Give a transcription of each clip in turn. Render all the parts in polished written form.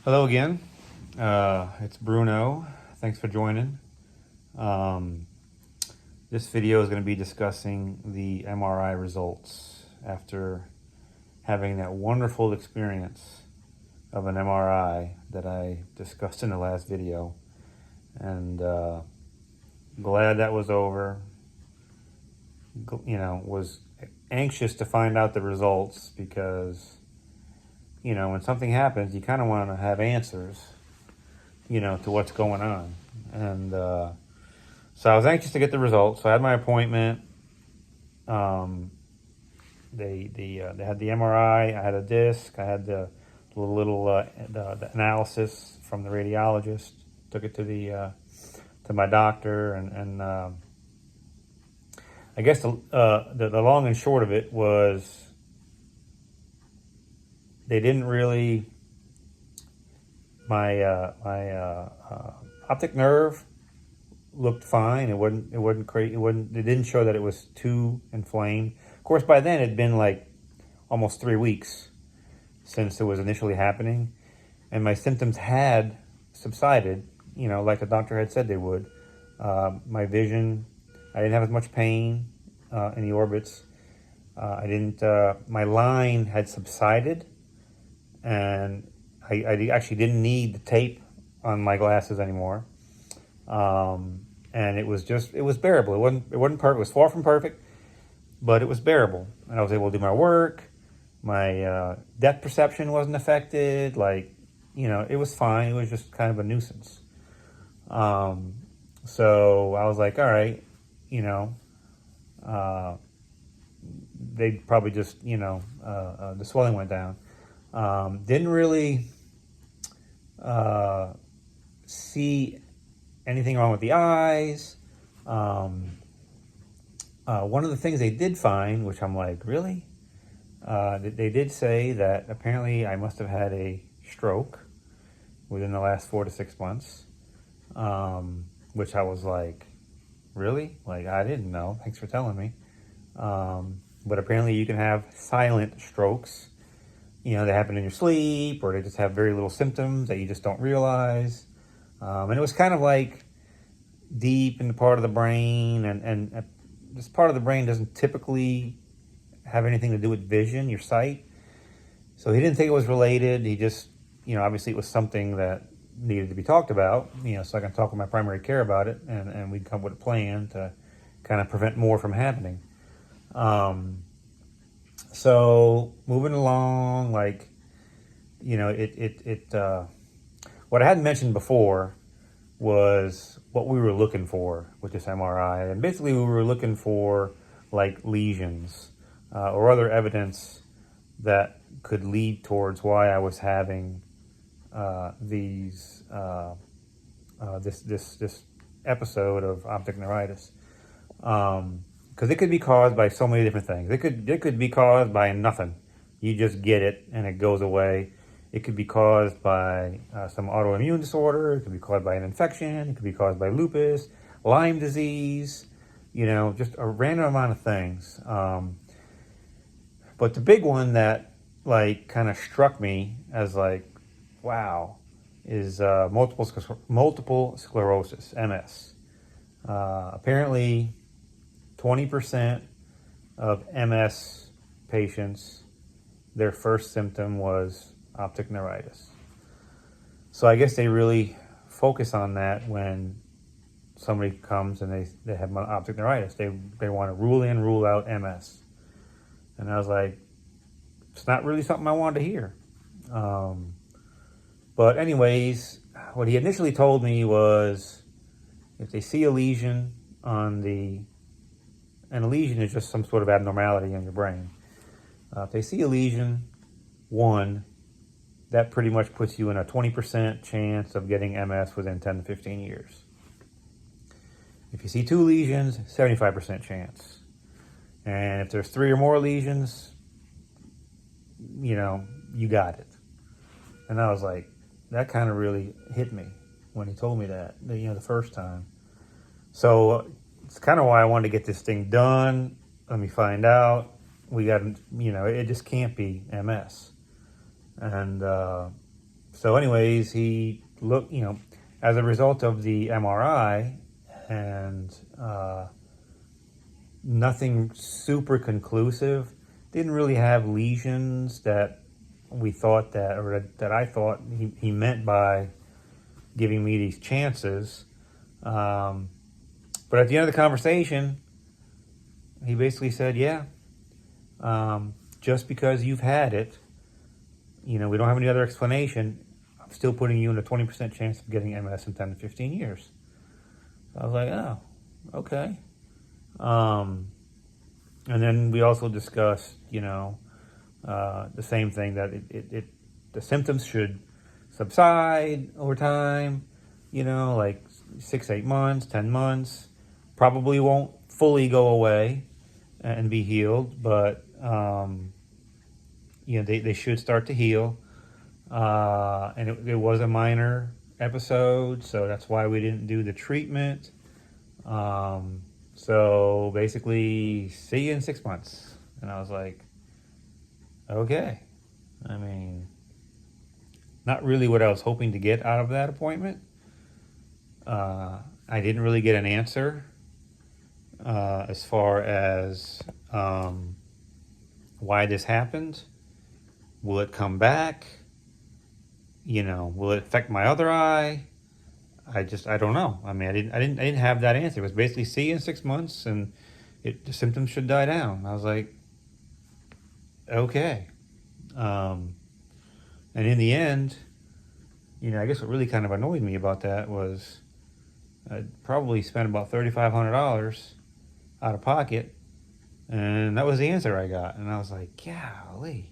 Hello again. It's Bruno. Thanks for joining. Um, this video is going to be discussing the MRI results after having that wonderful experience of an MRI that I discussed in the last video. And glad that was over. Was anxious to find out the results because, when something happens, you kind of want to have answers, to what's going on. And so I was anxious to get the results. So I had my appointment. They had the MRI. I had a disc. I had the the analysis from the radiologist. Took it to to my doctor, and I guess the long and short of it was they didn't really my optic nerve looked fine. It didn't show that it was too inflamed. Of course, by then it'd been like almost 3 weeks since it was initially happening, and my symptoms had subsided, like the doctor had said they would. My vision, I didn't have as much pain in the orbits. I didn't, my line had subsided, and I actually didn't need the tape on my glasses anymore. And it was bearable. It was far from perfect, but it was bearable. And I was able to do my work. My depth perception wasn't affected. It was fine. It was just kind of a nuisance. So I was like, all right, they probably just, the swelling went down. Didn't really see anything wrong with the eyes. One of the things they did find, which I'm like, really? They did say that apparently I must have had a stroke within the last 4 to 6 months, which I was like, really? Like, I didn't know. Thanks for telling me. But apparently you can have silent strokes. They happen in your sleep, or they just have very little symptoms that you just don't realize. And it was kind of like deep in the part of the brain, and this part of the brain doesn't typically have anything to do with vision, your sight. So he didn't think it was related. He just, obviously it was something that needed to be talked about, so I can talk with my primary care about it, and we'd come with a plan to kind of prevent more from happening. So moving along, what I hadn't mentioned before was what we were looking for with this MRI. And basically we were looking for like lesions or other evidence that could lead towards why I was having this episode of optic neuritis. Because it could be caused by so many different things. It could be caused by nothing. You just get it and it goes away. It could be caused by some autoimmune disorder. It could be caused by an infection. It could be caused by lupus, Lyme disease, just a random amount of things. But the big one that kind of struck me as wow, is multiple sclerosis, MS. Apparently 20% of MS patients, their first symptom was optic neuritis. So I guess they really focus on that when somebody comes and they have optic neuritis. They want to rule in, rule out MS. And I was like, it's not really something I wanted to hear. But anyways, what he initially told me was if they see a lesion and a lesion is just some sort of abnormality in your brain. If they see a lesion, that pretty much puts you in a 20% chance of getting MS within 10 to 15 years. If you see 2 lesions, 75% chance. And if there's 3 or more lesions, you got it. And I was like, that kind of really hit me when he told me that, the first time. So it's kind of why I wanted to get this thing done. Let me find out. We got, it just can't be MS. And So anyways, he looked, as a result of the MRI, and nothing super conclusive. Didn't really have lesions that we thought that, or that I thought he meant by giving me these chances. But at the end of the conversation, he basically said, yeah, just because you've had it, we don't have any other explanation. I'm still putting you in a 20% chance of getting MS in 10 to 15 years. So I was like, oh, okay. And then we also discussed, the same thing, that the symptoms should subside over time, like 6, 8 months, 10 months. Probably won't fully go away and be healed, but they should start to heal. And it was a minor episode, so that's why we didn't do the treatment. So basically, see you in 6 months. And I was like, okay. I mean, not really what I was hoping to get out of that appointment. I didn't really get an answer as far as why this happened. Will it come back? Will it affect my other eye? I don't know. I mean, I didn't have that answer. It was basically see you in 6 months, and the symptoms should die down. I was like, okay. And in the end, I guess what really kind of annoyed me about that was I probably spent about $3,500 out of pocket, and that was the answer I got. And I was like, golly.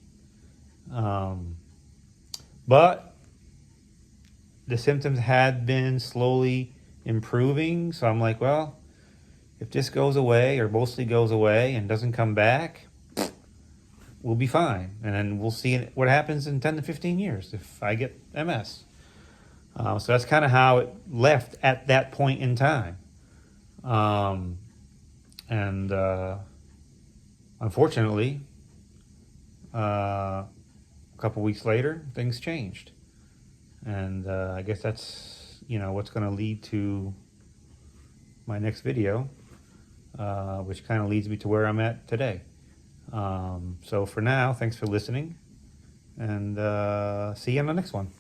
But the symptoms had been slowly improving, so I'm like, well, if this goes away, or mostly goes away, and doesn't come back, we'll be fine. And then we'll see what happens in 10 to 15 years if I get MS. So that's kind of how it left at that point in time. And unfortunately, a couple weeks later, things changed. And I guess that's, what's going to lead to my next video, which kind of leads me to where I'm at today. So for now, thanks for listening, and see you on the next one.